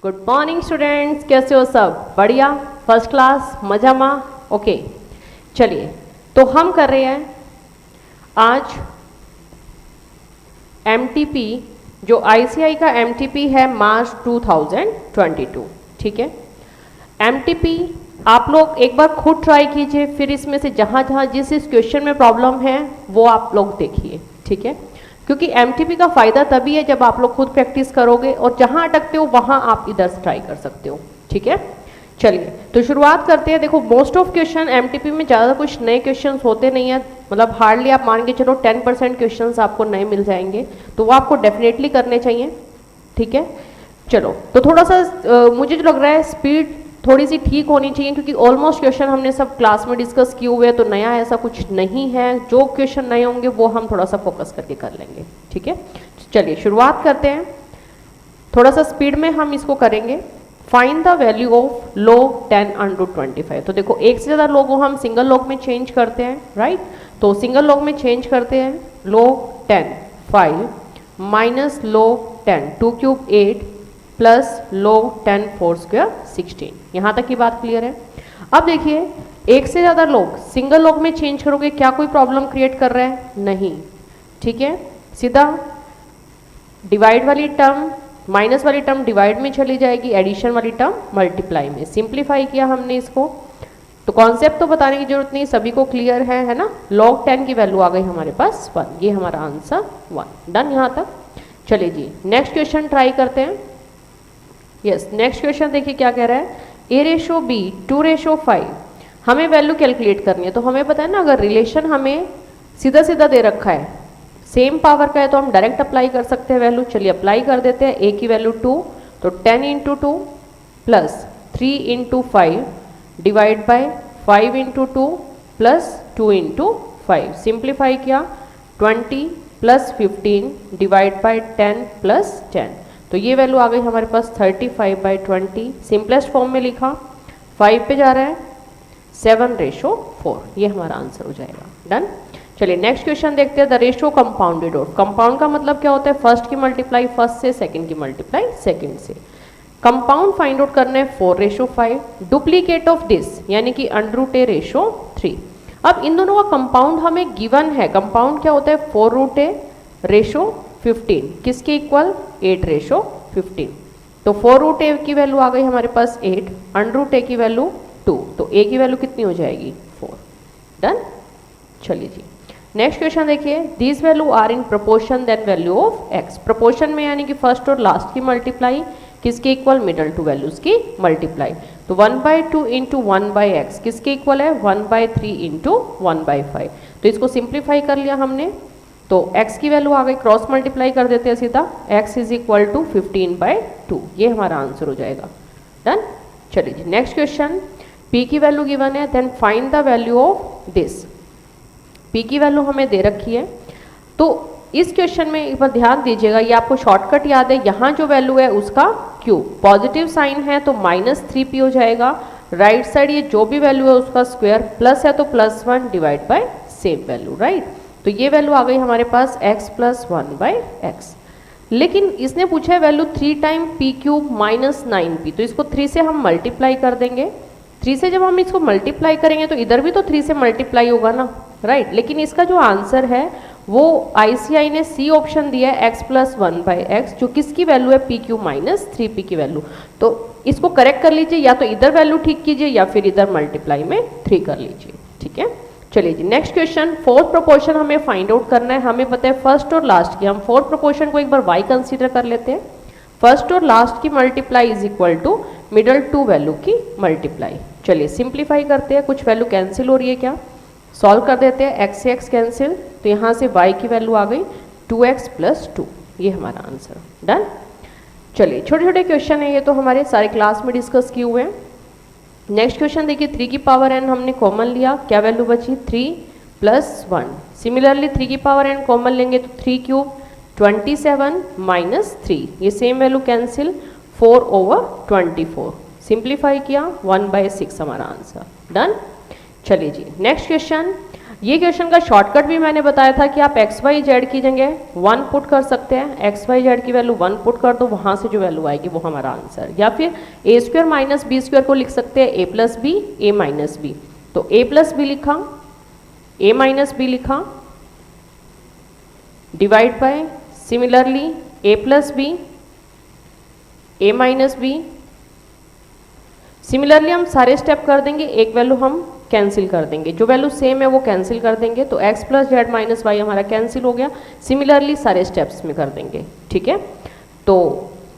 Good morning students, कैसे हो सब? बढ़िया, फर्स्ट क्लास, मजा मा। ओके, चलिए तो हम कर रहे हैं आज एमटीपी, जो आईसीआई का एमटीपी है मार्च 2022। ठीक है, एमटीपी आप लोग एक बार खुद ट्राई कीजिए, फिर इसमें से जहाँ जहाँ जिस क्वेश्चन में प्रॉब्लम है वो आप लोग देखिए। ठीक है, क्योंकि एमटीपी का फायदा तभी है जब आप लोग खुद प्रैक्टिस करोगे और जहाँ अटकते हो वहाँ आप इधर से ट्राई कर सकते हो। ठीक है, चलिए तो शुरुआत करते हैं। देखो मोस्ट ऑफ क्वेश्चन एमटीपी में ज़्यादा कुछ नए क्वेश्चन होते नहीं हैं, मतलब हार्डली आप मान के चलो 10% क्वेश्चन आपको नए मिल जाएंगे, तो वो आपको डेफिनेटली करने चाहिए। ठीक है, चलो तो थोड़ा सा मुझे जो लग रहा है स्पीड थोड़ी सी ठीक होनी चाहिए, क्योंकि ऑलमोस्ट क्वेश्चन हमने सब क्लास में डिस्कस किए हुए हैं, तो नया ऐसा कुछ नहीं है। जो क्वेश्चन नए होंगे वो हम थोड़ा सा फोकस करके कर लेंगे। ठीक है, चलिए शुरुआत करते हैं। थोड़ा सा स्पीड में हम इसको करेंगे। Find the value of log 10^25। तो देखो एक से ज़्यादा log को हम सिंगल log में चेंज करते हैं, राइट? तो सिंगल log में चेंज करते हैं। log 10 5 minus log 10 2 cube 8 plus log 10 4 square 16। यहाँ तक की बात क्लियर है? अब देखिए एक से ज़्यादा log सिंगल log में चेंज करोगे, क्या कोई प्रॉब्लम क्रिएट कर रहा है? नहीं। ठीक है, सीधा डिवाइड वाली टर्म माइनस वाली टर्म डिवाइड में चली जाएगी, एडिशन वाली टर्म मल्टीप्लाई में। सिंप्लीफाई किया हमने इसको, तो कॉन्सेप्ट तो बताने की जरूरत नहीं, सभी को क्लियर है ना? log 10 की वैल्यू आ गई हमारे पास 1, ये हमारा आंसर 1। डन यहाँ तक? चलिए जी नेक्स्ट क्वेश्चन ट्राई करते हैं। यस, नेक्स्ट क्वेश्चन देखिए क्या कह रहा है। a/b 2/5 हमें वैल्यू कैलकुलेट करनी है। तो हमें पता है ना, अगर रिलेशन हमें सीधा सीधा दे रखा है, सेम पावर का है, तो हम डायरेक्ट अप्लाई कर सकते हैं वैल्यू। चलिए अप्लाई कर देते हैं। a की वैल्यू 2, तो 10 × 2 plus 3 × 5 divide by 5 × 2 plus 2 × 5। Simplify किया, 20 प्लस 15 डिवाइड बाय 10 प्लस 10। तो ये वैल्यू आ गई हमारे पास 35/20। सिंपलेस्ट फॉर्म में लिखा, 5 पे जा रहा है, 7/4। ये हमारा आंसर हो जाएगा। डन। चलिए नेक्स्ट क्वेश्चन देखते हैं। The ratio compounded of, compound का मतलब क्या होता है? फर्स्ट की मल्टीप्लाई फर्स्ट से, सेकंड की मल्टीप्लाई सेकंड से। कंपाउंड फाइंड आउट करना है 4/5। डुप्लीकेट ऑफ दिस यानी कि √a/3। अब इन दोनों का कंपाउंड हमें गिवन है। कंपाउंड क्या होता है? 4√a/15 किसके इक्वल? 8/15। तो 4√a की वैल्यू आ गई हमारे पास 8, √a की वैल्यू 2, तो a की वैल्यू कितनी हो जाएगी? 4। डन। चलिए जी नेक्स्ट क्वेश्चन देखिए। These value are in proportion then value of x। Proportion में यानी कि फर्स्ट और लास्ट की मल्टीप्लाई किसके इक्वल? मिडल टू वैल्यूज की मल्टीप्लाई। तो 1/2 × 1/x किसके इक्वल है? 1/3 × 1/5। तो इसको सिंप्लीफाई कर लिया हमने, तो x की वैल्यू आ गई, क्रॉस मल्टीप्लाई कर देते हैं सीधा, x = 15/2। ये हमारा आंसर हो जाएगा। डन। चलिए जी नेक्स्ट क्वेश्चन। p की वैल्यू गिवन है, then find the value of this. p की वैल्यू हमें दे रखी है, तो इस क्वेश्चन में एक बार ध्यान दीजिएगा, ये आपको शॉर्टकट याद है, यहाँ जो वैल्यू है उसका क्यूब, पॉजिटिव साइन है तो -3p हो जाएगा। राइट साइड ये जो भी वैल्यू है उसका स्क्वायर, प्लस है तो +1 divide bye same value, right? तो ये वैल्यू आ गई हमारे पास x + 1/x। लेकिन इसने पूछा है वैल्यू 3 टाइम p³ -9p, तो इसको 3 से हम मल्टीप्लाई कर देंगे। 3 से जब हम इसको मल्टीप्लाई करेंगे तो इधर भी तो 3 से मल्टीप्लाई होगा ना, राइट? लेकिन इसका जो आंसर है वो आईसीआई ने सी ऑप्शन दिया है, x + 1/x, जो किसकी वैल्यू है? p³ -3p की वैल्यू। तो इसको करेक्ट कर लीजिए, या तो इधर वैल्यू ठीक कीजिए या फिर इधर मल्टीप्लाई में 3 कर लीजिए। ठीक है, चलिए जी नेक्स्ट क्वेश्चन। फोर्थ प्रोपोर्शन हमें फाइंड आउट करना है। हमें पता है फर्स्ट और लास्ट की, हम फोर्थ प्रोपोर्शन को एक बार y कंसीडर कर लेते हैं। फर्स्ट और लास्ट की मल्टीप्लाई = मिडल टू वैल्यू की मल्टीप्लाई। चलिए सिंप्लीफाई करते हैं, कुछ वैल्यू कैंसिल हो रही है क्या? सॉल्व कर देते हैं। x से x कैंसिल, तो यहाँ से y की वैल्यू आ गई 2x + 2। ये हमारा आंसर। डन। चलिए छोटे छोटे क्वेश्चन है ये, तो हमारे सारे क्लास में डिस्कस किए हुए हैं। नेक्स्ट क्वेश्चन देखिए, 3 की पावर n हमने कॉमन लिया, क्या वैल्यू बची? 3 + 1। सिमिलरली 3 की पावर n कॉमन लेंगे तो 3³ 27 - 3, ये सेम वैल्यू कैंसिल, 4/24। सिंप्लीफाई किया, 1/6 हमारा आंसर। डन। चलिए जी नेक्स्ट क्वेश्चन। ये क्वेश्चन का शॉर्टकट भी मैंने बताया था कि आप एक्स वाई जेड की जगह 1 पुट कर सकते हैं, एक्स वाई जेड की वैल्यू 1 पुट कर दो, वहां से जो वैल्यू आएगी वो हमारा आंसर। या फिर a square minus b square को लिख सकते हैं a plus b, a minus b. तो ए प्लस बी लिखा, ए माइनस बी लिखा, divide by similarly a plus b, a minus b. Similarly हम सारे स्टेप कर देंगे, एक वैल्यू हम कैंसिल कर देंगे, जो वैल्यू सेम है वो कैंसिल कर देंगे, तो x plus z minus y हमारा कैंसिल हो गया। सिमिलरली सारे स्टेप्स में कर देंगे, ठीक है। तो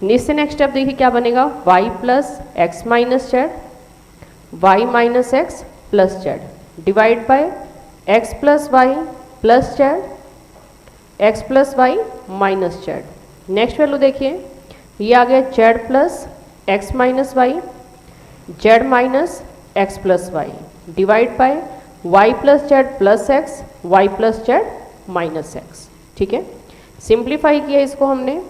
इससे नेक्स्ट स्टेप देखिए क्या बनेगा, y plus x minus z, y minus x plus z, divide by x plus y plus z, x plus y minus z. Next value देखिए, ये आ गया z plus x minus y, z minus x plus y, divide by y plus z plus x, y plus z minus x, ठीक है। Simplify किया इसको हमने,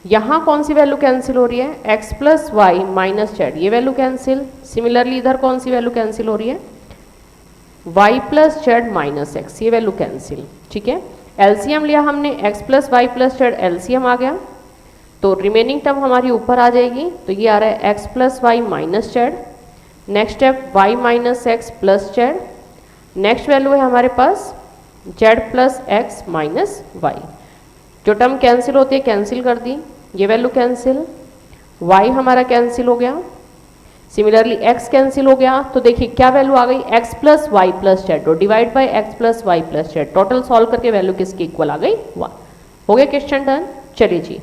यहाँ कौन सी वैल्यू कैंसिल हो रही है, x plus y minus z, ये वैल्यू कैंसिल। सिमिलरली इधर कौन सी वैल्यू कैंसिल हो रही है, y plus z minus x, ये वैल्यू कैंसिल, ठीक है। एलसीएम लिया हमने, x plus y plus z LCM आ गया, तो रिमेनिंग टर्म हमारी ऊपर आ जाएगी, तो ये आ रहा है x plus y minus z. Next step y minus x plus z, next value है हमारे पास z plus x minus y. जो टर्म कैंसिल होती है कैंसिल कर दी, ये वैल्यू कैंसिल, y हमारा कैंसिल हो गया, सिमिलरली x कैंसिल हो गया। तो देखिए क्या वैल्यू आ गई, x plus y plus z, और divide by x plus y plus z, total solve करके वैल्यू किसकी इक्वल आ गई, 1। हो गया क्वेश्चन डन। चलिए जी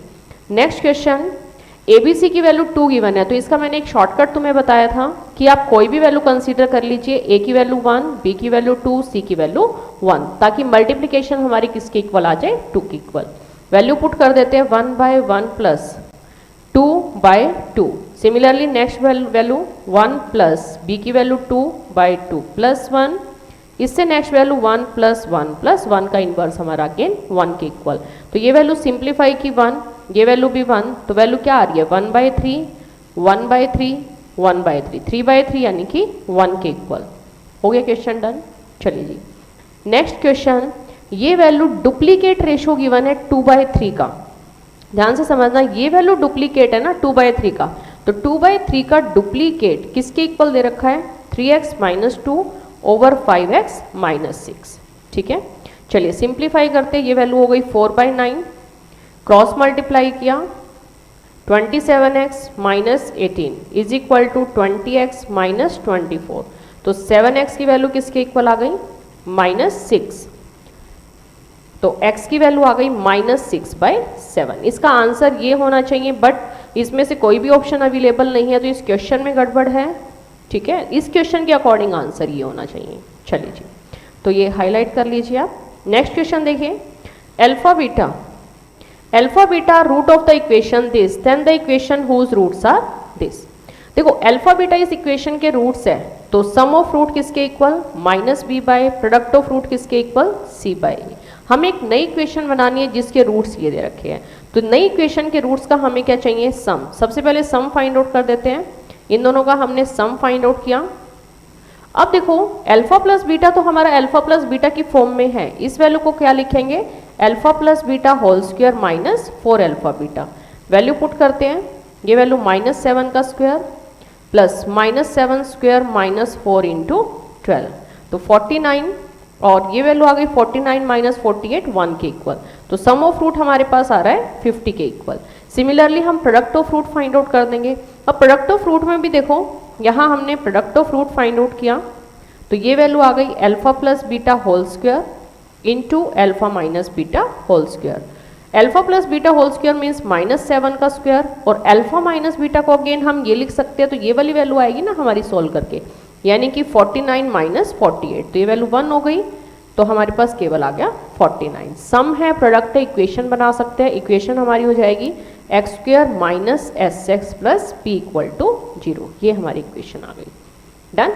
नेक्स्ट क्वेश्चन, ABC की वैल्यू 2 गिवन है, तो इसका मैंने एक शॉर्टकट तुम्हें बताया था कि आप कोई भी वैल्यू कंसीडर कर लीजिए, A की वैल्यू 1, B की वैल्यू 2, C की वैल्यू 1, ताकि मल्टीप्लिकेशन हमारी किसकी इक्वल आ जाए, 2 की इक्वल। वैल्यू पुट कर देते हैं 1 by 1 plus 2 by 2। Similarly next value 1 plus B की वैल्यू 2 बाय 2 प्लस 1, इससे नेक्स्ट वैल्यू 1 प्लस 1 प्लस 1 का इनवर्स हमारा अगेन 1 के इक्वल। तो ये वैल्यू सिंप्लीफाई की 1, ये वैल्यू भी 1, तो वैल्यू क्या आ रही है 1 बाई 3, 1 बाई 3, 1 बाई 3, 3 बाई 3 यानी कि 1 के इक्वल। हो गया क्वेश्चन डन। चलिए जी नेक्स्ट क्वेश्चन, ये वैल्यू डुप्लीकेट रेशो गिवन है 2 बाई 3 का, ध्यान से समझना, ये वैल्यू डुप्लीकेट है ना 2 बाई 3 का, तो 2 बाई 3 का डुप्लीकेट किसके इक्वल दे रखा है, 3x minus 2 over 5x minus 6, ठीक है। चलिए सिंप्लीफाई करते, ये वैल्यू हो गई 4 बाई 9, क्रॉस मल्टीप्लाई किया 27x minus 18 is equal to 20x minus 24, तो 7x की वैल्यू किसके इक्वल आ गई, माइनस 6, तो x की वैल्यू आ गई माइनस 6 बाई 7। इसका आंसर ये होना चाहिए, बट इसमें से कोई भी ऑप्शन अवेलेबल नहीं है, तो इस क्वेश्चन में गड़बड़ है, ठीक है। इस क्वेश्चन के अकॉर्डिंग आंसर ये होना चाहिए। चलिए जी तो ये हाईलाइट कर लीजिए आप। नेक्स्ट क्वेश्चन देखिए, alpha beta root of the equation this, then the equation whose roots are this. देखो अल्फा बीटा इस इक्वेशन के रूट्स है, तो सम ऑफ रूट किसके equal, minus b by product of root किसके इक्वल, सी बाय ए। हमें एक नई इक्वेशन बनानी है जिसके रूट्स ये दे रखे हैं, तो नई इक्वेशन के रूट्स का हमें क्या चाहिए, सम। सबसे पहले सम फाइंड आउट कर देते हैं, इन दोनों का हमने सम फाइंड आउट किया। अब देखो अल्फा प्लस बीटा तो हमारा अल्फा प्लस बीटा की फॉर्म में है, इस वैल्यू को क्या लिखेंगे, alpha plus beta whole square minus 4 alpha beta. Value put करते हैं, ये वैल्यू माइनस 7 का square plus minus 7 square minus 4 into 12, तो 49, और ये वैल्यू आ गई 49 माइनस 48 1 के इक्वल, तो सम ऑफ रूट हमारे पास आ रहा है 50 के इक्वल। सिमिलरली हम product of root find out कर देंगे। अब प्रोडक्ट ऑफ रूट में भी देखो, यहाँ हमने product of root find out किया, तो ये वैल्यू आ गई alpha plus beta whole square into alpha minus beta whole square. Alpha plus beta whole square means minus 7 का स्क्वायर, और अल्फा माइनस बीटा को अगेन हम ये लिख सकते हैं, तो ये वाली वैल्यू आएगी ना हमारी सोल्व करके, यानी कि 49 माइनस 48, तो ये वैल्यू 1 हो गई, तो हमारे पास केवल आ गया 49। सम है, प्रोडक्ट है, इक्वेशन बना सकते हैं। इक्वेशन हमारी हो जाएगी x square minus s x plus p equal to 0, ये हमारी इक्वेशन आ गई। डन।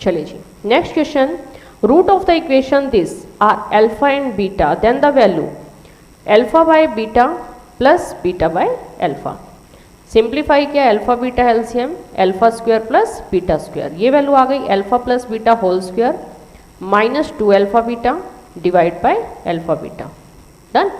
चलिए जी next question, root of the equation this are alpha and beta, then the value alpha by beta plus beta by alpha. Simplify किया, alpha beta LCM, alpha square plus beta square, ये value आ गई alpha plus beta whole square minus 2 alpha beta divide by alpha beta. Done.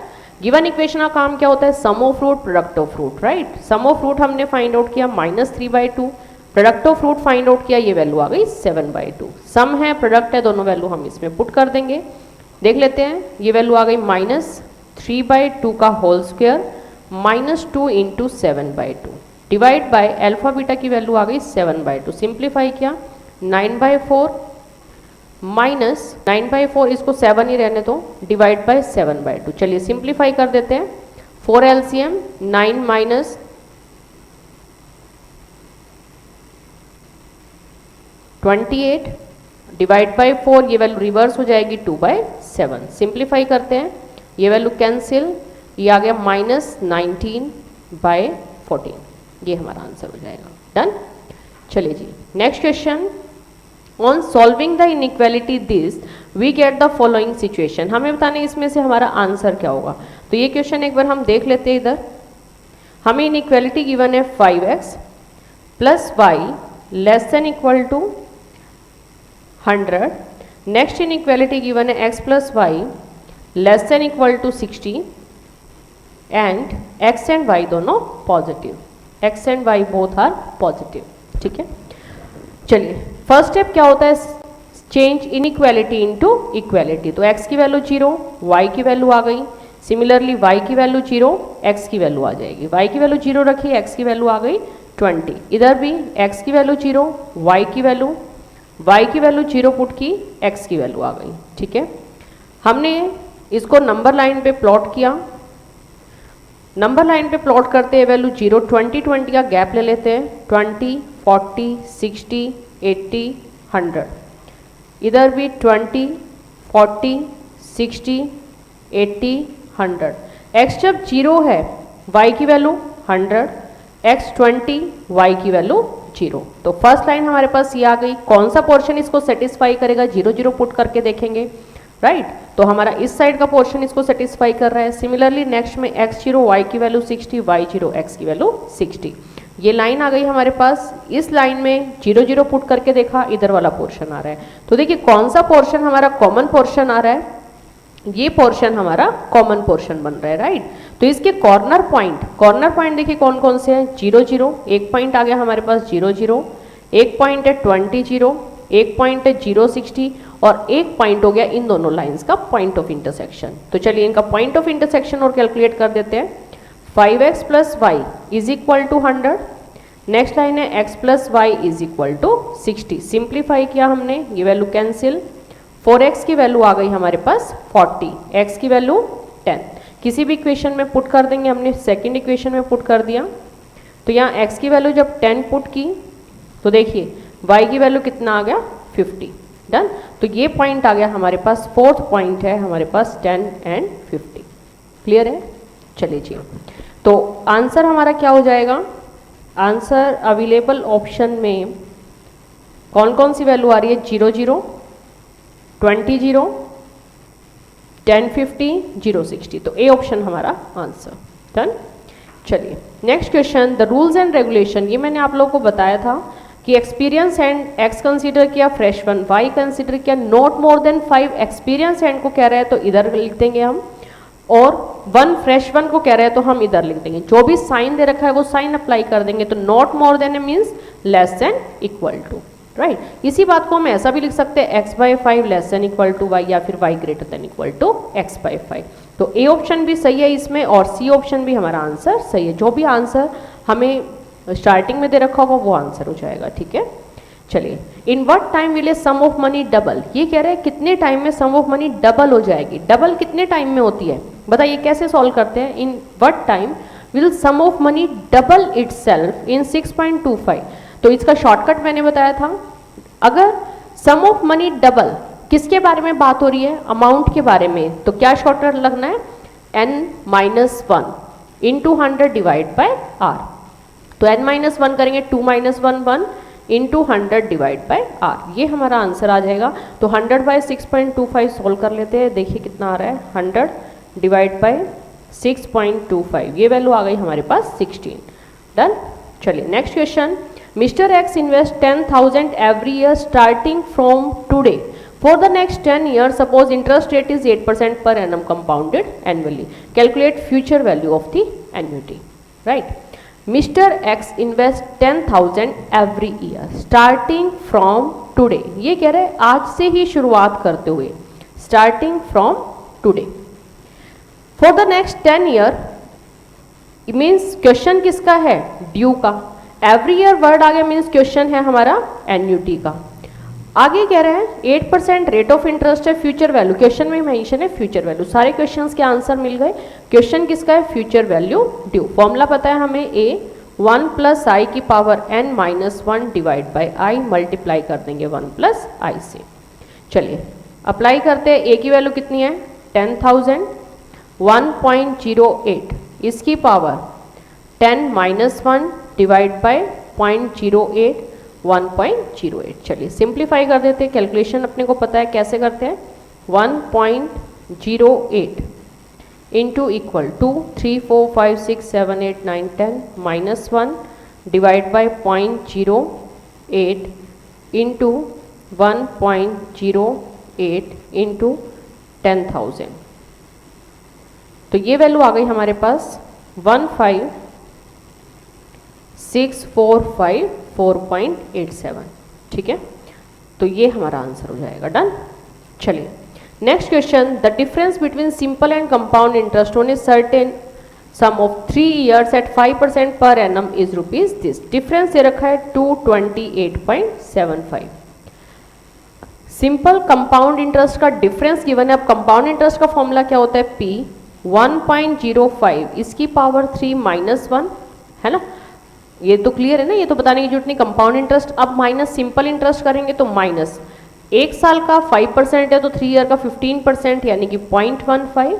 Given equation का काम क्या होता है, sum of root product of root, right. Sum of root हमने find out किया -3/2, product of root find out किया, ये value आ गई 7/2। सम है प्रोडक्ट है, दोनों वैल्यू हम इसमें पुट कर देंगे। देख लेते हैं, ये वैल्यू आ गई -3/2 का whole square -2 into 7/2 divide by alpha beta की वैल्यू आ गई 7/2। सिंप्लीफाई किया 9/4 -9/4, इसको 7 ही रहने दो, डिवाइड बाय 7/2। चलिए सिंप्लीफाई कर देते हैं। 4 एलसीएम 9 माइनस 28 डिवाइड बाय 4, ये वैल्यू रिवर्स हो जाएगी 2/7। सिंप्लीफाई करते हैं, ये वैल्यू कैंसिल, ये आ गया -19/14। ये हमारा आंसर हो जाएगा। डन। चलिए जी, next question. On solving the inequality this we get the following situation. हमें बताने इसमें से हमारा आंसर क्या होगा। तो ये क्वेश्चन एक बार हम देख लेते हैं। इधर हमें इनइक्वालिटी गिवन है 5x plus y less than equal to 100। Next inequality given है x plus y less than equal to 60 and x and y दोनों positive, x and y both are positive. ठीक है, चलिए फर्स्ट स्टेप क्या होता है, change inequality into equality. तो x की वैल्यू 0, y की वैल्यू आ गई। सिमिलरली y की वैल्यू 0, x की वैल्यू आ जाएगी। y की वैल्यू 0 रखी, x की वैल्यू आ गई 20। इधर भी x की वैल्यू 0, y की वैल्यू 0 पुट की, x की वैल्यू आ गई। ठीक है, हमने इसको नंबर लाइन पे प्लॉट किया। नंबर लाइन पे प्लॉट करते हैं वैल्यू 0, 20, 20 का गैप ले लेते हैं। 20, 40, 60, 80, 100। इधर भी 20, 40, 60, 80, 100। x जब 0 है, y की वैल्यू 100, x 20, y की वैल्यू 0। तो फर्स्ट लाइन हमारे पास ये आ गई। कौन सा पोर्शन इसको सेटिस्फाई करेगा, 0 0 पुट करके देखेंगे, राइट। तो हमारा इस साइड का पोर्शन इसको सेटिस्फाई कर रहा है। सिमिलरली नेक्स्ट में x0 y की वैल्यू 60, y0 x की वैल्यू 60। ये लाइन आ गई हमारे पास। इस लाइन में 0 0 पुट करके देखा, इधर वाला पोर्शन आ रहा है। तो देखिए कौन सा पोर्शन हमारा कॉमन पोर्शन आ रहा है, ये पोर्शन हमारा कॉमन पोर्शन बन रहा है, राइट। तो इसके कॉर्नर पॉइंट देखिए कौन कौन से हैं, 0 0, एक पॉइंट आ गया हमारे पास 0 0, एक पॉइंट है 20 0, एक पॉइंट है 0 60 और एक पॉइंट हो गया इन दोनों लाइंस का पॉइंट ऑफ इंटरसेक्शन। तो चलिए इनका पॉइंट ऑफ इंटरसेक्शन और कैलकुलेट कर देते हैं। 5x plus y is equal to 100। Next line है x plus y is equal to 60। Simplify किया हमने, ये वैल्यू कैंसिल। 4x की वैल्यू आ गई हमारे पास 40, x की वैल्यू 10। किसी भी इक्वेशन में पुट कर देंगे, हमने सेकेंड इक्वेशन में पुट कर दिया। तो यहाँ x की वैल्यू जब 10 पुट की तो देखिए y की वैल्यू कितना आ गया 50। डन। तो ये पॉइंट आ गया हमारे पास, फोर्थ पॉइंट है हमारे पास 10 एंड 50। क्लियर है। चलिए जी, तो आंसर हमारा क्या हो जाएगा, आंसर अवेलेबल ऑप्शन में कौन कौन सी वैल्यू आ रही है, 0 0, 20 0, 10 50, 0 60। तो ए ऑप्शन हमारा आंसर। डन। चलिए next question. The rules and regulation, ये मैंने आप लोगों को बताया था कि एक्सपीरियंस हैंड एक्स कंसीडर किया, फ्रेश वन वाई कंसीडर किया, not more then 5 experience hand को कह रहा है तो इधर लिख देंगे हम, और 1 फ्रेश वन को कह रहा है तो हम इधर लिख देंगे। जो भी साइन दे रखा है वो साइन अप्लाई कर देंगे। तो not more than means less than equal to, right. इसी बात को हम ऐसा भी लिख सकते हैं x/5 less than equal to y, या फिर y greater than equal to x/5। तो ए ऑप्शन भी सही है इसमें और सी ऑप्शन भी हमारा आंसर सही है। जो भी आंसर हमें स्टार्टिंग में दे रखा होगा वो आंसर हो जाएगा। ठीक है, चलिए in what time will a sum of money double, ये कह रहे हैं कितने टाइम में सम ऑफ मनी डबल हो जाएगी। डबल कितने टाइम में होती है बताइए, कैसे सॉल्व करते हैं। In what time will sum of money double itself in 6.25। तो इसका शॉर्टकट मैंने बताया था। अगर सम ऑफ मनी डबल, किसके बारे में बात हो रही है, अमाउंट के बारे में, तो क्या शॉर्टकट लगना है, n-1 into 100 divide by r। तो n-1 करेंगे 2 - 1 1 इंटू 100 डिवाइड बाय r, ये हमारा आंसर आ जाएगा। तो 100/6.25 सॉल्व कर लेते हैं। देखिए कितना आ रहा है, 100 डिवाइड बाय 6.25, ये वैल्यू आ गई हमारे पास 16। डन। चलिए next question. Mister x invest 10,000 every year starting from today For the next 10 years, suppose interest rate is 8% per annum compounded annually. Calculate future value of the annuity. Right? Mr. X invest 10,000 every year starting from today. ये कह रहे हैं आज से ही शुरुआत करते हुए, starting from today. For the next 10 year, it means question किसका है? ड्यू का. एवरी ईयर वर्ड आगे मीन्स क्वेश्चन है हमारा एन्यूटी का. आगे कह रहे हैं 8% रेट ऑफ इंटरेस्ट है, फ्यूचर वैल्यू क्वेश्चन में मेंशन है फ्यूचर वैल्यू. सारे क्वेश्चंस के आंसर मिल गए. क्वेश्चन किसका है? Future value due. फॉर्मूला पता है हमें, ए 1 प्लस आई की power n minus 1 divide by I, multiply कर देंगे 1 प्लस आई से. चलिए अप्लाई करते हैं. ए की वैल्यू कितनी है? 10,000. 1.08 इसकी पावर 10 माइनस 1 डिवाइड बाई 0.08, 1.08. चलिए सिंप्लीफाई कर देते हैं. कैलकुलेशन अपने को पता है कैसे करते हैं. 1.08 into equal to 3 4 5 6 7 8 9 10 minus 1 divide by 0.08 into 1.08 into 10,000. तो ये वैल्यू आ गई हमारे पास 15,645.4.87. ठीक है, तो ये हमारा आंसर हो जाएगा. डन. चलिए next question. The difference between simple and compound interest on a certain sum of 3 years at 5% per annum is rupees this. Difference ये रखा है 228.75. सिंपल कंपाउंड इंटरेस्ट का डिफरेंस गिवन है. अब कंपाउंड इंटरेस्ट का फॉर्मूला क्या होता है? P 1.05 इसकी पावर 3 माइनस 1 है ना. ये तो क्लियर है ना, ये तो बताने की जरूरत नहीं. Compound interest. अब माइनस सिंपल इंटरेस्ट करेंगे तो माइनस 1 साल का 5% है तो 3 ईयर का 15% यानी कि 0.15.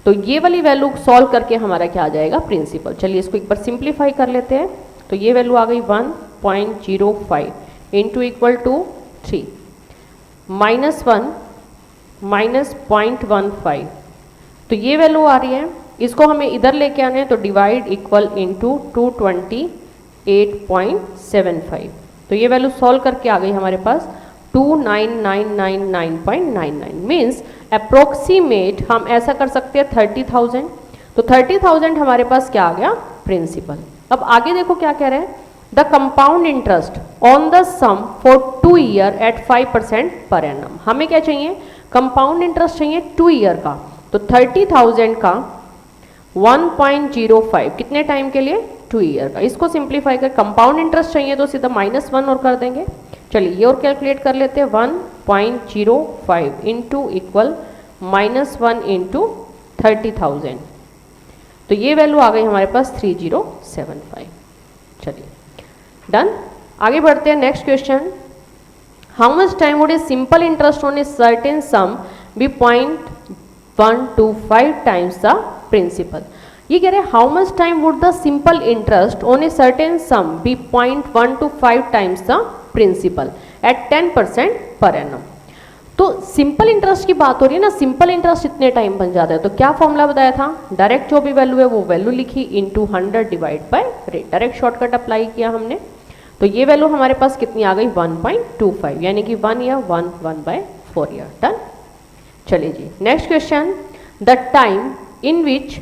तो ये वाली वैल्यू सॉल्व करके हमारा क्या आ जाएगा? प्रिंसिपल. चलिए इसको एक बार सिंप्लीफाई कर लेते हैं. तो ये वैल्यू आ गई 1.05 into equal to 3 minus 1 minus 0.15. तो ये वैल्यू आ रही है. इसको हमें इधर लेके आने हैं तो डिवाइड इक्वल इंटू 228.75. तो ये वैल्यू सॉल्व करके आ गई हमारे पास 29,999.99. मीन्स अप्रोक्सीमेट हम ऐसा कर सकते हैं 30,000. तो 30,000 हमारे पास क्या आ गया? प्रिंसिपल. अब आगे देखो क्या कह रहे हैं. The compound interest on the sum for 2 year at 5% per annum. हमें क्या चाहिए? कंपाउंड इंटरेस्ट चाहिए 2 year का. तो 30,000 का 1.05 कितने टाइम के लिए? 2 year का. इसको सिंप्लीफाई कर कंपाउंड इंटरेस्ट चाहिए तो सीधा -1 और कर देंगे. चलिए ये और कैलकुलेट कर लेते हैं. 1.05 इंटू इक्वल -1 इंटू 30,000. तो ये वैल्यू आ गई हमारे पास 3075. चलिए डन. आगे बढ़ते हैं. Next question. How much time would a simple interest on a certain sum be 0.125 times the principal. ये कह रहे हैं how much time would the simple interest on a certain sum be 0.125 times the principal at 10% per annum. तो simple interest की बात हो रही है ना. सिंपल इंटरेस्ट इतने टाइम बन जाता है. तो क्या फॉर्मूला बताया था? डायरेक्ट जो भी वैल्यू है वो वैल्यू लिखी into 100 divide by rate. Direct shortcut apply किया हमने. तो ये वैल्यू हमारे पास कितनी आ गई? 1.25 यानी कि 1 ईयर 1/4 ईयर. डन. चलिए जी next question. The time in which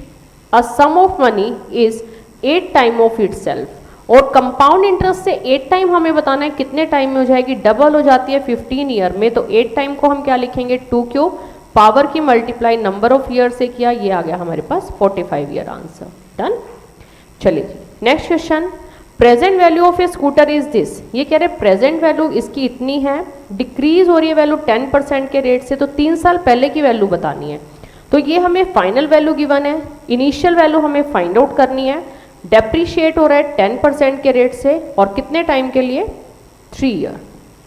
a sum of money is 8 time of itself. और कंपाउंड इंटरेस्ट से 8 टाइम हमें बताना है कितने टाइम में हो जाएगी? डबल हो जाती है 15 ईयर में. तो 8 टाइम को हम क्या लिखेंगे? 2 क्यूब. पावर की मल्टीप्लाई नंबर ऑफ ईयर से किया. ये आ गया हमारे पास 45 ईयर आंसर. डन. चलिए जी next question. Present value of a scooter is this. ये कह रहे प्रेजेंट वैल्यू इसकी इतनी है, डिक्रीज हो रही है वैल्यू 10% के रेट से. तो 3 साल पहले की वैल्यू बतानी है. तो ये हमें फाइनल वैल्यू गिवन है. इनिशियल वैल्यू हमें फाइंड आउट करनी है. डेप्रीशिएट हो रहा है 10% के रेट से और कितने टाइम के लिए? 3 ईयर.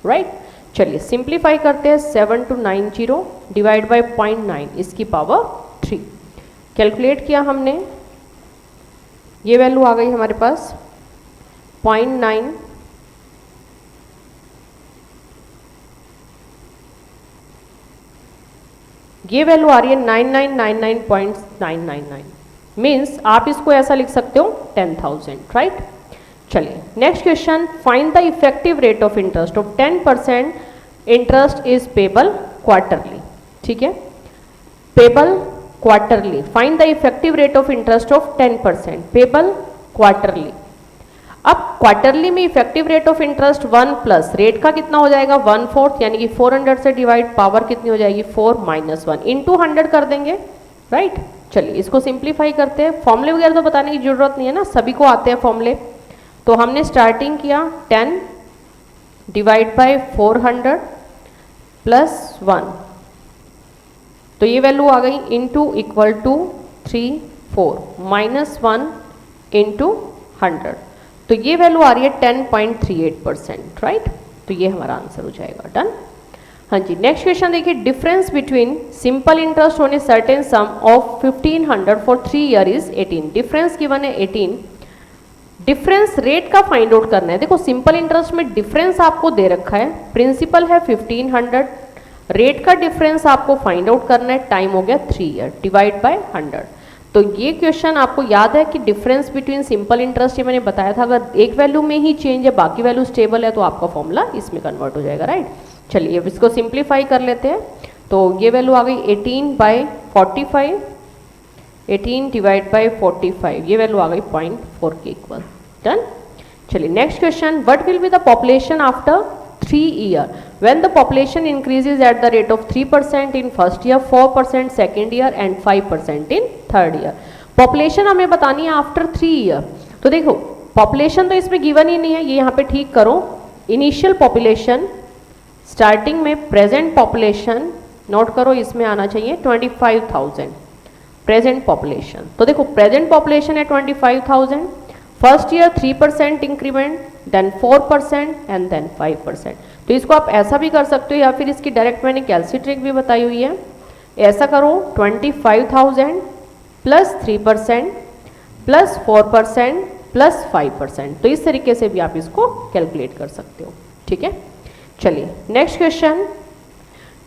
राइट. चलिए सिंप्लीफाई करते हैं. 7290 डिवाइड बाय 0.9 इसकी पावर 3. कैलकुलेट किया हमने. ये वैल्यू आ गई हमारे पास 0.9 ये वैल्यू आ रही है 9999.999. मीन्स आप इसको ऐसा लिख सकते हो 10,000. राइट. चलिए next question. Find the effective rate of interest of 10% interest is payable quarterly, ठीक है। Payable quarterly, find the effective rate of interest of 10%, payable quarterly. अब क्वार्टरली में effective rate of interest 1 plus rate का कितना हो जाएगा 1/4, यानी कि 400 से डिवाइड, पावर कितनी हो जाएगी 4 - 1 इंटू 100 कर देंगे, राइट। चलिए इसको सिंप्लीफाई करते हैं, फॉर्मूले वगैरह तो बताने की जरूरत नहीं है ना, सभी को आते हैं फॉर्मूले। तो हमने स्टार्टिंग किया 10 डिवाइड बाय 400 प्लस 1, तो ये वैल्यू आ गई इंटू इक्वल टू 3 4 -1 इंटू 100, तो ये वैल्यू आ रही है 10.38%, राइट। तो ये हमारा आंसर हो जाएगा, डन। हाँ जी, नेक्स्ट क्वेश्चन देखिए, difference between simple interest on a certain sum of 1500 for 3 year is 18, difference given है 18, डिफरेंस रेट का फाइंड आउट करना है। देखो सिंपल इंटरेस्ट में डिफरेंस आपको दे रखा है, प्रिंसिपल है 1500, रेट का डिफरेंस आपको फाइंड आउट करना है, टाइम हो गया 3 ईयर, डिवाइड बाय 100। तो ये क्वेश्चन आपको याद है कि डिफरेंस बिटवीन सिंपल इंटरेस्ट, ये मैंने बताया था, अगर एक वैल्यू में ही चेंज है बाकी वैल्यू स्टेबल है तो आपका फॉर्मूला इसमें कन्वर्ट हो जाएगा, राइट। चलिए अब इसको सिंप्लीफाई कर लेते हैं, तो ये वैल्यू आ गई 18/45, 18 डिवाइड बाय 45, ये वैल्यू आ गई 0.4 के इक्वल, डन। चलिए next question, what will be the population after 3 year when the population increases at the rate of 3% in first year, 4% second year and 5% in third year। Population हमें बतानी है after 3 year. तो देखो population तो इसमें given ही नहीं है, ये यहाँ पे ठीक करो, इनिशियल पॉपुलेशन स्टार्टिंग में, प्रेजेंट पॉपुलेशन नोट करो, इसमें आना चाहिए 25,000 प्रेजेंट पॉपुलेशन। तो देखो प्रेजेंट पॉपुलेशन है 25,000, first year 3% increment, then 4% and then 5%। तो इसको आप ऐसा भी कर सकते हो या फिर इसकी डायरेक्ट मैंने कैलसी ट्रिक भी बताई हुई है, ऐसा करो 25,000 प्लस 3% प्लस 4% प्लस 5%, तो इस तरीके से भी आप इसको कैलकुलेट कर सकते हो, ठीक है। चलिए next question,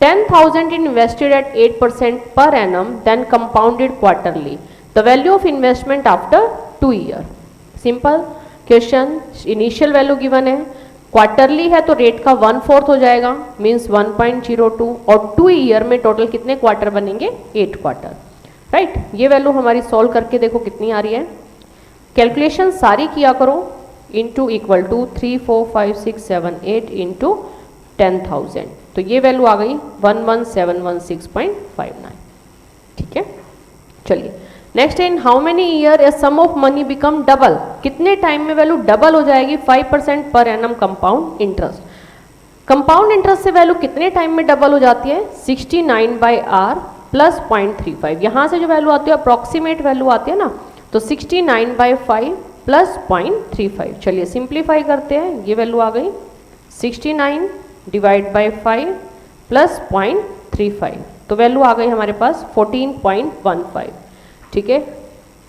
10,000 invested at 8% per annum then compounded quarterly, the value of investment after 2 year. Simple question, initial value given है, क्वार्टरली है तो रेट का 1/4 हो जाएगा, मींस 1.02, और 2 ईयर में टोटल कितने क्वार्टर बनेंगे 8 क्वार्टर, राइट। ये वैल्यू हमारी सॉल्व करके देखो कितनी आ रही है, कैलकुलेशन सारी किया करो, इंटू इक्वल टू 3 4 5 6 7 8 इंटू 10,000, तो ये वैल्यू आ गई 11,716.59, ठीक है। चलिए next in how many year a sum of money become double, कितने टाइम में वैल्यू डबल हो जाएगी 5% per annum compound interest. Compound interest से वैल्यू कितने टाइम में डबल हो जाती है 69/r प्लस 0.35, यहाँ से जो वैल्यू आती है अप्रॉक्सीमेट वैल्यू आती है ना, तो 69/5 प्लस 0.35। चलिए सिंप्लीफाई करते हैं, ये वैल्यू आ गई 69 डिवाइड बाय 5 प्लस 0.35, तो वैल्यू आ गई हमारे पास 14.15, ठीक है।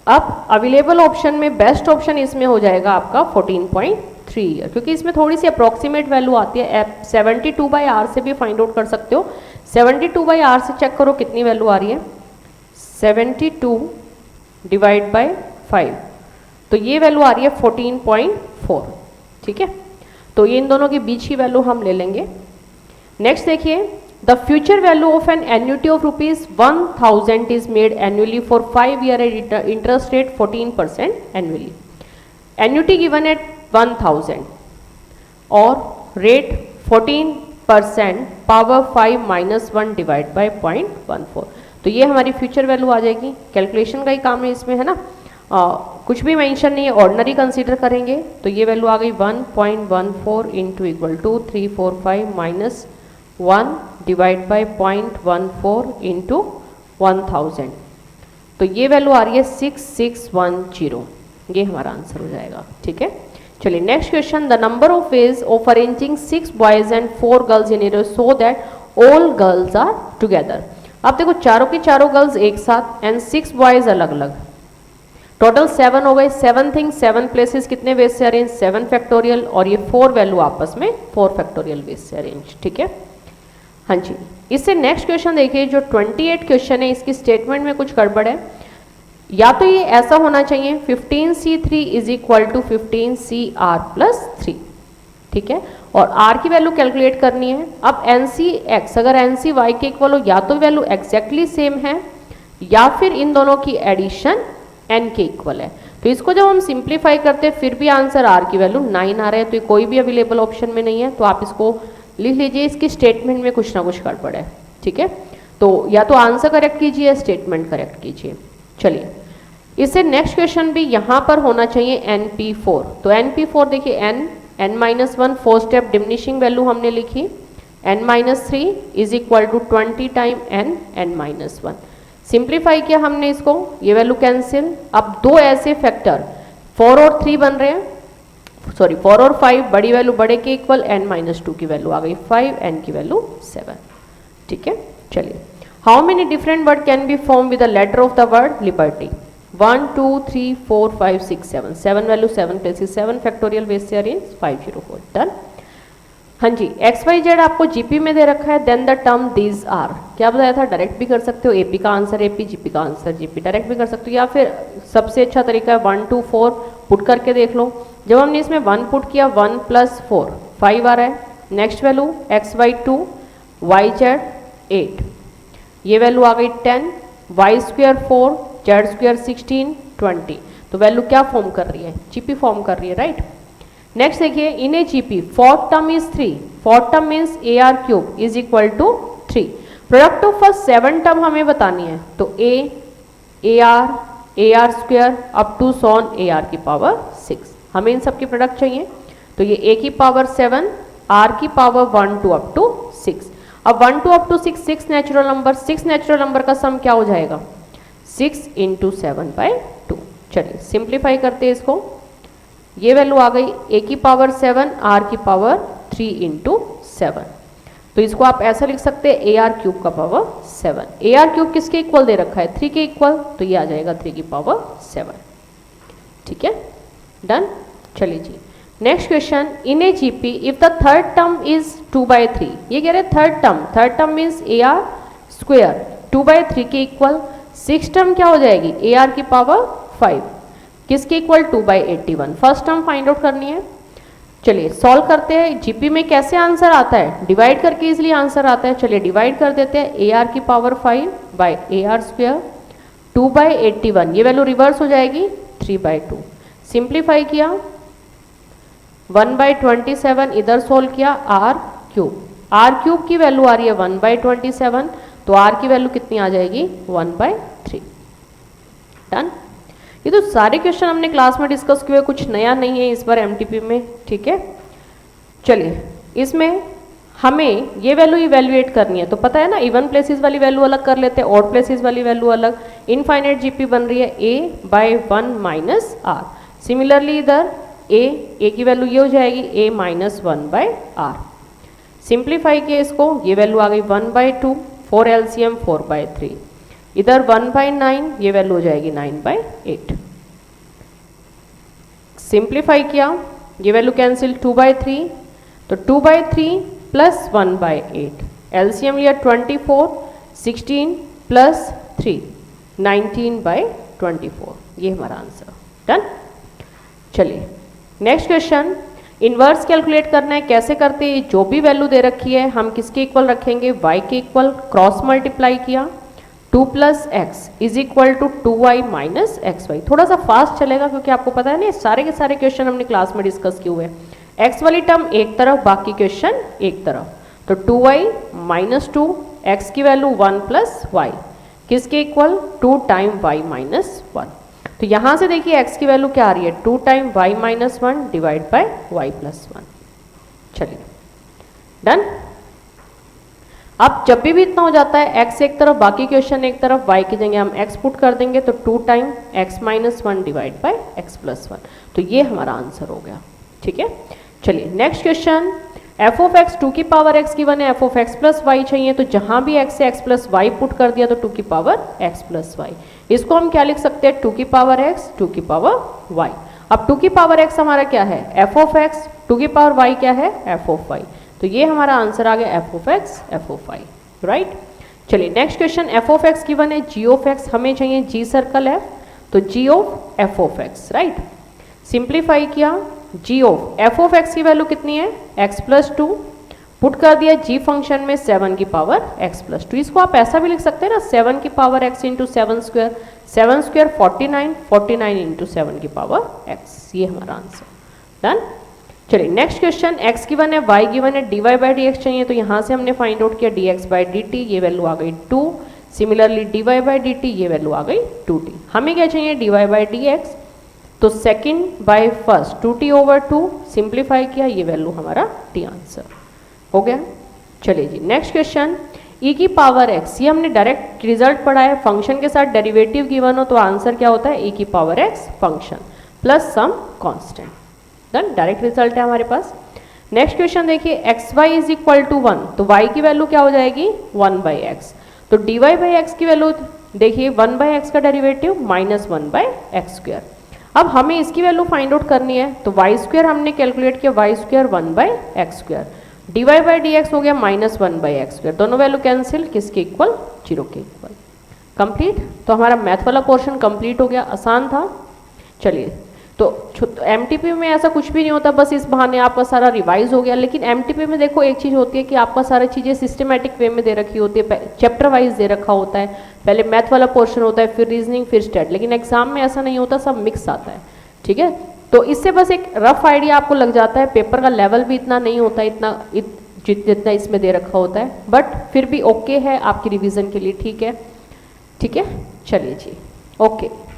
अब अवेलेबल ऑप्शन में बेस्ट ऑप्शन इसमें हो जाएगा आपका 14.3 ईयर, क्योंकि इसमें थोड़ी सी अप्रॉक्सीमेट वैल्यू आती है, 72/r से भी फाइंड आउट कर सकते हो, 72/r से चेक करो कितनी वैल्यू आ रही है 72 डिवाइड बाय 5, तो ये वैल्यू आ रही है 14.4, ठीक है। तो ये इन दोनों के बीच की वैल्यू हम ले लेंगे। नेक्स्ट देखिए, the future value of an annuity of ₹1,000 is made annually for 5 year at interest rate 14% annually. Annuity given at 1,000 और रेट 14%, पावर 5 - 1 डिवाइड बाय 0.14, तो ये हमारी फ्यूचर वैल्यू आ जाएगी। कैलकुलेशन का ही काम है इसमें, है ना, कुछ भी मेंशन नहीं है, ऑर्डिनरी कंसीडर करेंगे, तो ये वैल्यू आ गई 1.14 into equal to 345 - 1 divide by 0.14 into 1,000, तो ये वैल्यू आ रही है 6610, ये हमारा आंसर हो जाएगा, ठीक है। चलिए next question, the number of ways of arranging 6 boys and 4 girls in a row so that all girls are together. अब देखो चारों की चारों गर्ल्स एक साथ एंड 6 बॉयज अलग अलग, टोटल 7 हो गए। 7 थिंग्स 7 प्लेसेस कितने वेज से अरेंज 7 फैक्टोरियल, और ये 4 वैल्यू आपस में 4 फैक्टोरियल वेज से अरेंज, ठीक है। हाँ जी, इससे नेक्स्ट क्वेश्चन देखिए, जो 28 क्वेश्चन है, इसकी स्टेटमेंट में कुछ गड़बड़ है। या तो ये ऐसा होना चाहिए 15C3 is equal to 15CR plus 3, ठीक है, और r की वैल्यू कैलकुलेट करनी है। अब NC(x) अगर NC y के इक्वल हो, या तो वैल्यू एग्जैक्टली सेम है या फिर इन दोनों की एडिशन n के इक्वल है। तो इसको जब हम सिंप्लीफाई करते हैं फिर भी आंसर r की वैल्यू 9 आ रहा है, तो ये कोई भी अवेलेबल ऑप्शन में नहीं है, तो आप इसको लिख लीजिए, इसकी स्टेटमेंट में कुछ ना कुछ गड़बड़ है। ठीक है, तो या तो आंसर करेक्ट कीजिए या स्टेटमेंट करेक्ट कीजिए। चलिए, इससे नेक्स्ट क्वेश्चन भी यहाँ पर होना चाहिए NP4। तो NP4 देखिए, n-1 four step diminishing value हमने लिखी, n-3 is equal to 20 time n-1। Simplify किया हमने इसको, ये वैल्यू कैंसिल। अब दो ऐसे फैक्टर 4 और 3 बन रहे हैं, सॉरी 4 और 5, बड़ी वैल्यू बड़े के इक्वल, n-2 की वैल्यू आ गई 5, n की वैल्यू 7। ठीक है, चलिए, how many different word can be form with the letter of the word liberty? 1 2 3 4 5 6 7, 7 value 7 places 7 factorial base से अरेंज 504। डन। हाँ जी, XYZ आपको जीपी में दे रखा है, then the term these are, क्या बताया था, डायरेक्ट भी कर सकते हो, एपी का आंसर एपी, जीपी का आंसर जीपी, डायरेक्ट भी कर सकते हो, या फिर सबसे अच्छा तरीका है 1 2 4 पुट करके देख लो। जब हमने इसमें 1 पुट किया, 1 + 4 5 आ रहा है। नेक्स्ट वैल्यू XY 2 YZ 8, ये वैल्यू आ गई 10, Y² 4 Z² 16 20। तो वैल्यू क्या फॉर्म कर रही है, जीपी फॉर्म कर रही है, राइट। नेक्स्ट देखिए, in a GP fourth term is 3, fourth term means AR³ is equal to 3। Product of first 7 term हमें बतानी है, तो AR² अप टू सॉन AR की पावर 6, हमें इन सब की प्रोडक्ट चाहिए। तो ये A की पावर 7, R की पावर 1 2 अप टू 6। अब 1 2 up to 6 6 natural number, 6 natural number का सम क्या हो जाएगा, 6 × 7/2। चलिए सिंप्लीफाई करते हैं इसको, ये वैल्यू आ गई A की पावर 7, R की पावर 3 × 7। तो इसको आप ऐसा लिख सकते हैं AR³ का पावर 7। AR³ किसके इक्वल दे रखा है, 3 के इक्वल, तो ये आ जाएगा 3 की पावर 7। ठीक है, डन। चलिए जी, next question, in a GP if the third term is 2/3, ये कह रहे थर्ड टर्म मीन्स AR² 2/3 के इक्वल, 6 टर्म क्या हो जाएगी, AR की पावर 5 किसके equal, 2/81। First term find out करनी है। चलिए सॉल्व करते हैं। जीपी में कैसे आंसर आता है, डिवाइड करके इजिली आंसर आता है। चलिए डिवाइड कर देते हैं, AR की पावर 5 बाय AR², 2/81, ये वैल्यू रिवर्स हो जाएगी 3/2। सिंप्लीफाई किया, 1/27 इधर सोल्व किया, R³ की वैल्यू आ रही है 1/27, तो R की वैल्यू कितनी आ जाएगी, 1/3। डन। ये तो सारे क्वेश्चन हमने क्लास में डिस्कस किए, कुछ नया नहीं है इस बार एमटीपी में। ठीक है, चलिए इसमें हमें ये वैल्यू इवेल्युएट करनी है, तो पता है ना, इवन प्लेसेस वाली वैल्यू अलग कर लेते हैं, ऑड प्लेसेस वाली वैल्यू अलग। इनफाइनाइट जीपी बन रही है A/1 - R। सिमिलरली इधर A की वैल्यू ये हो जाएगी A-1/R। सिंप्लीफाई किया इसको, ये वैल्यू आ गई 1/2, 4 LCM 4/3, इधर 1/9, ये वैल्यू हो जाएगी 9/8। सिंप्लीफाई किया, ये वैल्यू कैंसिल, 2/3, तो 2/3 + 1/8, एलसीएम लिया 24, 16 + 3 19/24, ये हमारा आंसर। डन। चलिए नेक्स्ट क्वेश्चन, इनवर्स कैलकुलेट करना है। कैसे करते हैं, जो भी वैल्यू दे रखी है हम किसके इक्वल रखेंगे, y के इक्वल, क्रॉस मल्टीप्लाई किया, 2 + x is equal to 2y - xy। थोड़ा सा फास्ट चलेगा क्योंकि आपको पता है ना, सारे के सारे क्वेश्चन हमने क्लास में डिस्कस किए हुए हैं। x वाली टर्म एक तरफ, बाकी क्वेश्चन एक तरफ, तो 2y - 2, x की वैल्यू 1 + y किसके इक्वल, 2 टाइम y - 1। तो यहां से देखिए x की वैल्यू क्या आ रही है, 2 time y - 1 divide bye y + 1। चलिए डन। अब जब भी इतना हो जाता है, x एक तरफ बाकी क्वेश्चन एक तरफ, y की जगह हम x पुट कर देंगे, तो 2 time x - 1 divide bye x + 1। तो ये हमारा आंसर हो गया। ठीक है, चलिए नेक्स्ट क्वेश्चन, f(x) 2 की पावर x गिवन है, f(x + y) चाहिए, तो जहां भी x से x + y पुट कर दिया तो 2 की पावर x + y। इसको हम क्या लिख सकते हैं, 2 की पावर x 2 की पावर y। अब 2 की पावर x हमारा क्या है, f(x), 2 की पावर y क्या है, f(y), तो ये हमारा आंसर आ गया f(x, f(y), राइट। चलिए नेक्स्ट क्वेश्चन, f(x) गिवन है, g(x) हमें चाहिए, g सर्कल f, तो g of f(x), right. Simplify किया, जी ऑफ एफ ऑफ एक्स की वैल्यू कितनी है x प्लस टू, पुट कर दिया जी फंक्शन में 7 की पावर x प्लस टू। इसको आप ऐसा भी लिख सकते हैं ना 7 की power x into 7 square, 7 square 49, 49 into 7 की पावर x, ये हमारा आंसर। डन। चलिए नेक्स्ट क्वेश्चन, x गिवन है, y गिवन है, dy बाई डी एक्स चाहिए, तो यहाँ से हमने फाइंड आउट किया dx बाई डी टी, ये वैल्यू आ गई 2। Similarly dy by D T, ये वैल्यू आ गई 2t। हमें क्या चाहिए dy बाई डी एक्स, तो second by first 2t over 2, simplify किया, ये वैल्यू हमारा t आंसर हो गया। चलिए जी नेक्स्ट क्वेश्चन, e की पावर x, ये हमने डायरेक्ट रिजल्ट पढ़ा है, फंक्शन के साथ डेरिवेटिव गिवन हो तो आंसर क्या होता है e की power x function plus some constant. Done, direct result है हमारे पास। नेक्स्ट क्वेश्चन देखिए, x y is equal to 1, तो y की वैल्यू क्या हो जाएगी 1 बाई एक्स, तो dy बाई एक्स की वैल्यू देखिए 1 बाई एक्स का derivative minus 1 by x square. अब हमें इसकी वैल्यू फाइंड आउट करनी है, तो वाई स्क्वायर हमने कैलकुलेट किया, y square 1 by x square, dy by D x हो गया माइनस 1 बाई एक्स स्क्वायर, दोनों वैल्यू कैंसिल, किसके इक्वल 0 के इक्वल। कंप्लीट, तो हमारा मैथ वाला पोर्शन कंप्लीट हो गया, आसान था। चलिए तो एमटीपी में ऐसा कुछ भी नहीं होता, बस इस बहाने आपका सारा रिवाइज हो गया। लेकिन एमटीपी में देखो एक चीज़ होती है कि आपका सारी चीज़ें सिस्टमेटिक वे में दे रखी होती है, चैप्टर वाइज दे रखा होता है, पहले मैथ वाला पोर्शन होता है, फिर रीजनिंग, फिर स्टेट। लेकिन एग्जाम में ऐसा नहीं होता, सब मिक्स आता है, ठीक है। तो इससे बस एक रफ आइडिया आपको लग जाता है, पेपर का लेवल भी इतना नहीं होता, जितना इसमें दे रखा होता है, बट फिर भी ओके है आपकी रिविजन के लिए, ठीक है। ठीक है, चलिए जी, ओके।